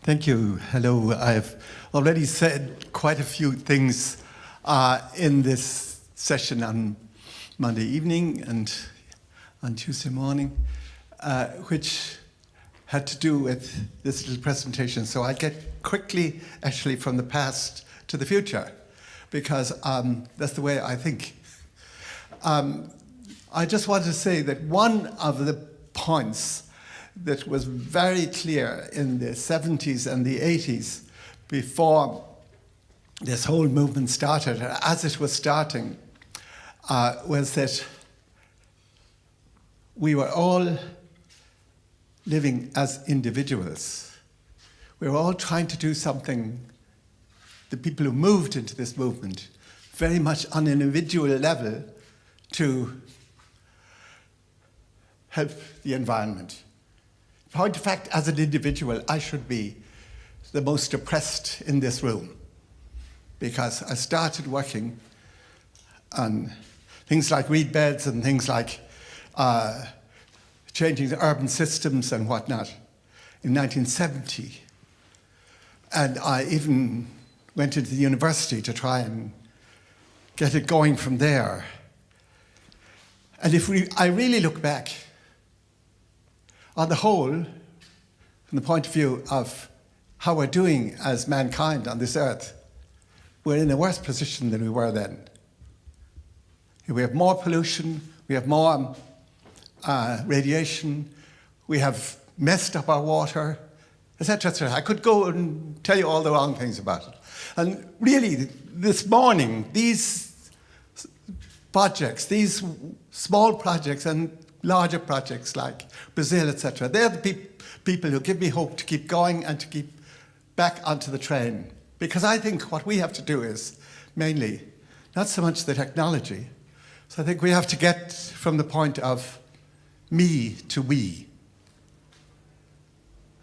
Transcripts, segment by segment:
Thank you. Hello. I've already said quite a few things in this session on Monday evening and on Tuesday morning, which had to do with this little presentation. So I'll get quickly, actually, from the past to the future, because that's the way I think. I just wanted to say that one of the points that was very clear in the 70s and the 80s, before this whole movement started, as it was starting, was that we were all living as individuals. We were all trying to do something, the people who moved into this movement, very much on an individual level to help the environment. In point of fact, as an individual, I should be the most oppressed in this room, because I started working on things like reed beds and things like changing the urban systems and whatnot in 1970. And I even went into the university to try and get it going from there. And I really look back, on the whole, from the point of view of how we're doing as mankind on this earth, we're in a worse position than we were then. We have more pollution, we have more radiation, we have messed up our water, etc., etc. I could go and tell you all the wrong things about it. And really, this morning, these projects, these small projects and larger projects like Brazil, etc., they're the people who give me hope to keep going and to keep back onto the train. Because I think what we have to do is mainly not so much the technology. So I think we have to get from the point of me to we.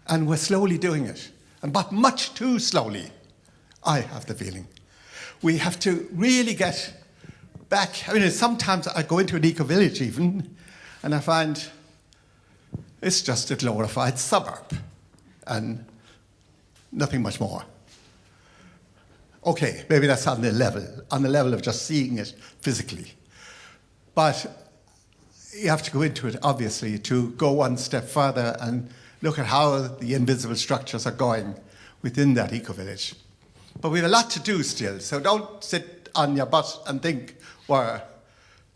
And we're slowly doing it, but much too slowly, I have the feeling. We have to really get back. I mean, sometimes I go into an eco-village even, and I find it's just a glorified suburb and nothing much more. Okay, maybe that's on the level of just seeing it physically. But you have to go into it, obviously, to go one step further and look at how the invisible structures are going within that eco-village. But we have a lot to do still, so don't sit on your butt and think we're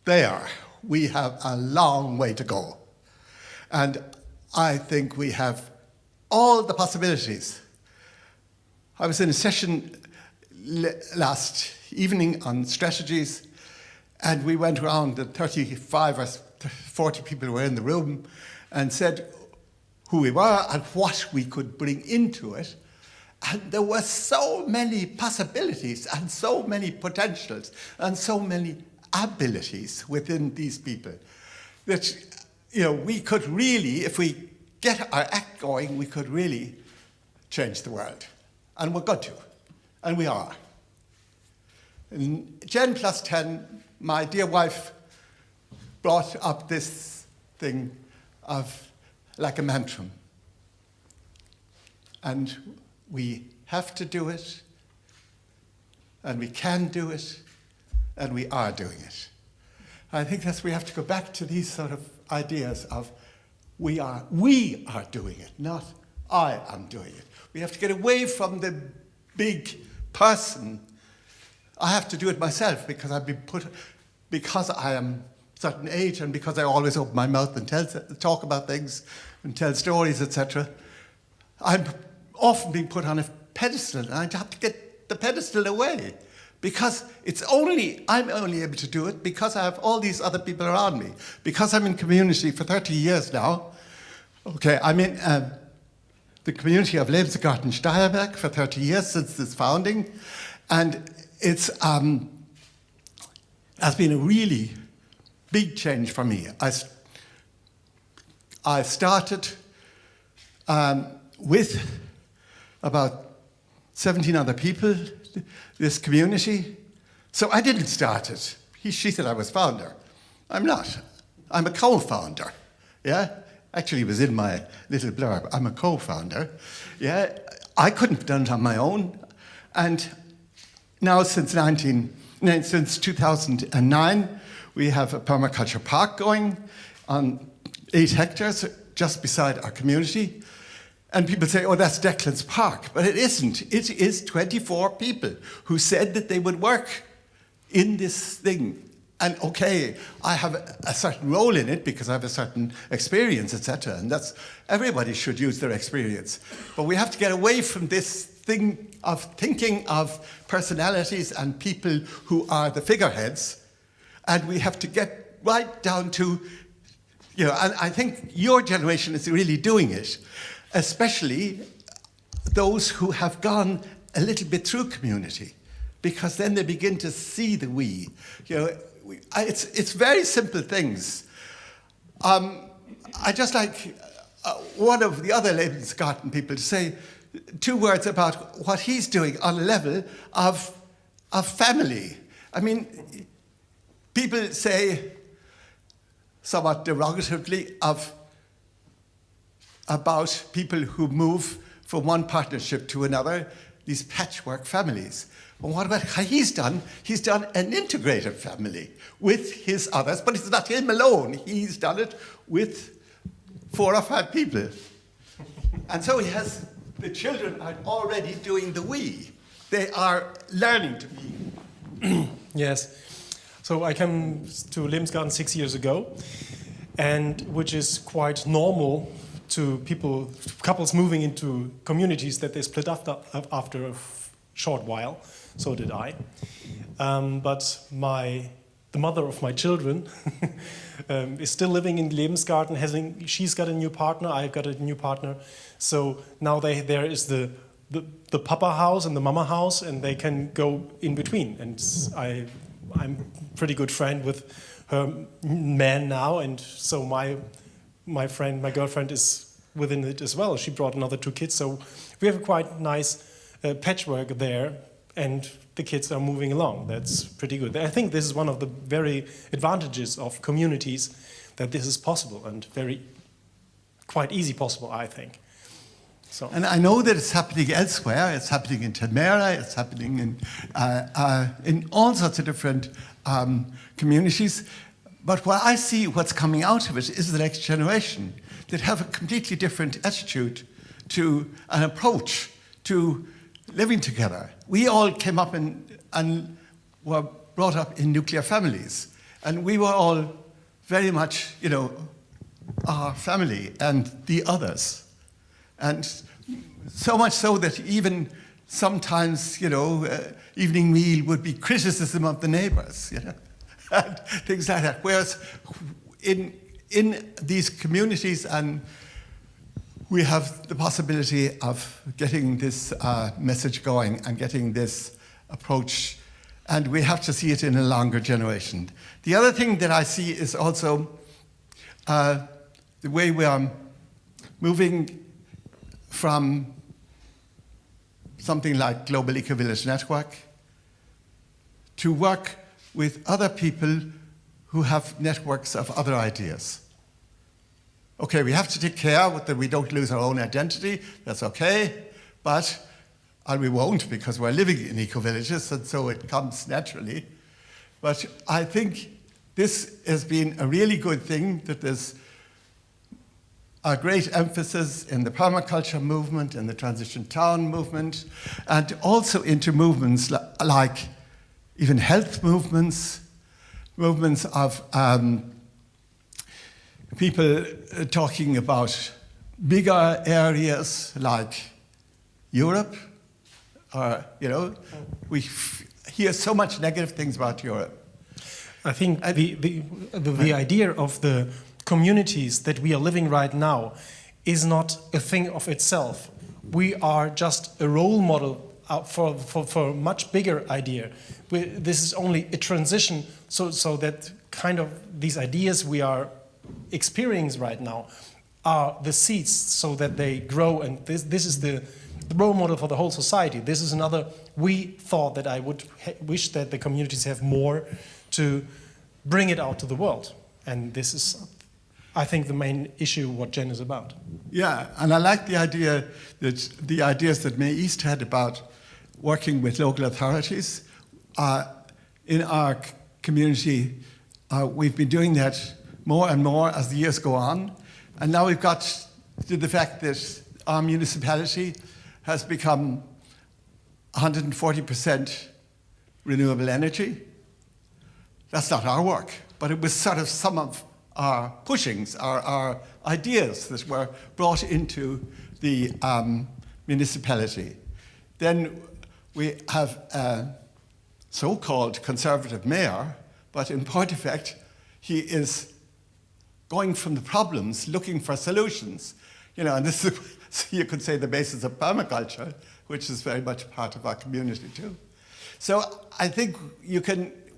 there. We have a long way to go. And I think we have all the possibilities. I was in a session last evening on strategies, and we went around, the 35 or 40 people who were in the room, and said who we were and what we could bring into it. And there were so many possibilities and so many potentials and so many abilities within these people that, we could really, if we get our act going, we could really change the world. And we're going to, and we are. In GEN+10, my dear wife brought up this thing of like a mantra. And we have to do it, and we can do it, and we are doing it. I think we have to go back to these sort of ideas of we are doing it, not I am doing it. We have to get away from the big person. I have to do it myself because because I am a certain age and because I always open my mouth and talk about things and tell stories, etc. I'm often being put on a pedestal, and I have to get the pedestal away. Because I'm only able to do it because I have all these other people around me. Because I'm in community for 30 years now. Okay, I'm in the community of Lebensgarten Steierberg for 30 years since its founding. And it's has been a really big change for me. I started with about 17 other people, this community. So I didn't start it. She said I was founder. I'm not. I'm a co-founder. Yeah? Actually, it was in my little blurb. I'm a co-founder. Yeah? I couldn't have done it on my own. And now since 2009, we have a permaculture park going on 8 hectares just beside our community. And people say, oh, that's Declan's park. But it isn't. It is 24 people who said that they would work in this thing. And okay, I have a certain role in it because I have a certain experience, etc. And that's, everybody should use their experience. But we have to get away from this thing of thinking of personalities and people who are the figureheads. And we have to get right down to, you know, and I think your generation is really doing it, especially those who have gone a little bit through community, because then they begin to see the we. You know, it's very simple things. I just like one of the other Lebensgarten people to say 2 words about what he's doing on a level of family. I mean, people say somewhat derogatively about people who move from one partnership to another, these patchwork families. Well, what about how he's done? He's done an integrated family with his others, but it's not him alone. He's done it with 4 or 5 people. And so he has, the children are already doing the we. They are learning to be. Yes. So I came to Lebensgarten 6 years ago, and which is quite normal to people, couples moving into communities that they split after a short while. So did I. But the mother of my children is still living in Lebensgarten. She's got a new partner. I've got a new partner. So now there is the papa house and the mama house, and they can go in between. And I'm pretty good friend with her man now, and so my girlfriend is within it as well. She brought another 2 kids, so we have a quite nice patchwork there, and the kids are moving along. That's pretty good. I think this is one of the very advantages of communities, that this is possible, and quite easy possible, I think. So. And I know that it's happening elsewhere. It's happening in Tamera. It's happening in all sorts of different communities. But what I see, what's coming out of it, is the next generation that have a completely different attitude to an approach to living together. We all came up and were brought up in nuclear families, and we were all very much, you know, our family and the others. And so much so that even sometimes, you know, evening meal would be criticism of the neighbors, you know, and things like that. Whereas in these communities, and we have the possibility of getting this message going and getting this approach, and we have to see it in a longer generation. The other thing that I see is also the way we are moving from something like Global Eco-Village Network to work with other people who have networks of other ideas. Okay, we have to take care that we don't lose our own identity, that's okay, and we won't because we're living in eco-villages, and so it comes naturally. But I think this has been a really good thing, that there's a great emphasis in the permaculture movement, in the transition town movement, and also into movements like even health movements of people talking about bigger areas like Europe. You know, we hear so much negative things about Europe. I think the idea of the communities that we are living right now is not a thing of itself. We are just a role model for a much bigger idea. This is only a transition, so that kind of these ideas we are experiencing right now are the seeds so that they grow, and this is the role model for the whole society. This is another thought that I would wish that the communities have more to bring it out to the world. And this is, I think, the main issue what GEN is about. Yeah, and I like the idea that the ideas that May East had about working with local authorities. In our community, we've been doing that more and more as the years go on. And now we've got to the fact that our municipality has become 140% renewable energy. That's not our work, but it was sort of some of our pushings, our ideas that were brought into the municipality. Then we have a so-called conservative mayor, but in point of fact, he is going from the problems, looking for solutions. You know, and this is, you could say, the basis of permaculture, which is very much part of our community too. So I think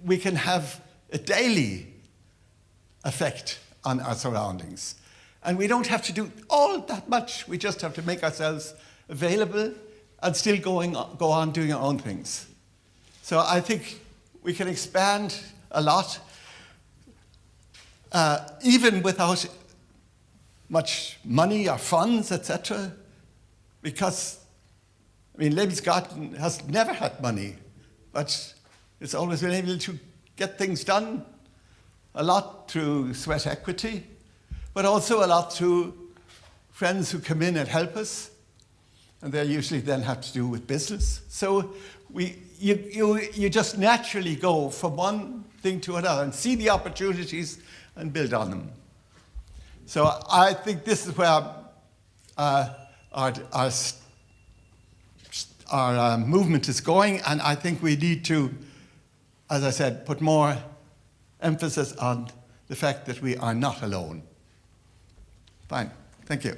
we can have a daily effect on our surroundings. And we don't have to do all that much. We just have to make ourselves available and still go on doing our own things. So I think we can expand a lot, even without much money or funds, etc. Because, I mean, Lebensgarten has never had money, but it's always been able to get things done, a lot through sweat equity, but also a lot through friends who come in and help us, and they usually then have to do with business. So you just naturally go from one thing to another and see the opportunities and build on them. So I think this is where our movement is going, and I think we need to, as I said, put more emphasis on the fact that we are not alone. Fine. Thank you.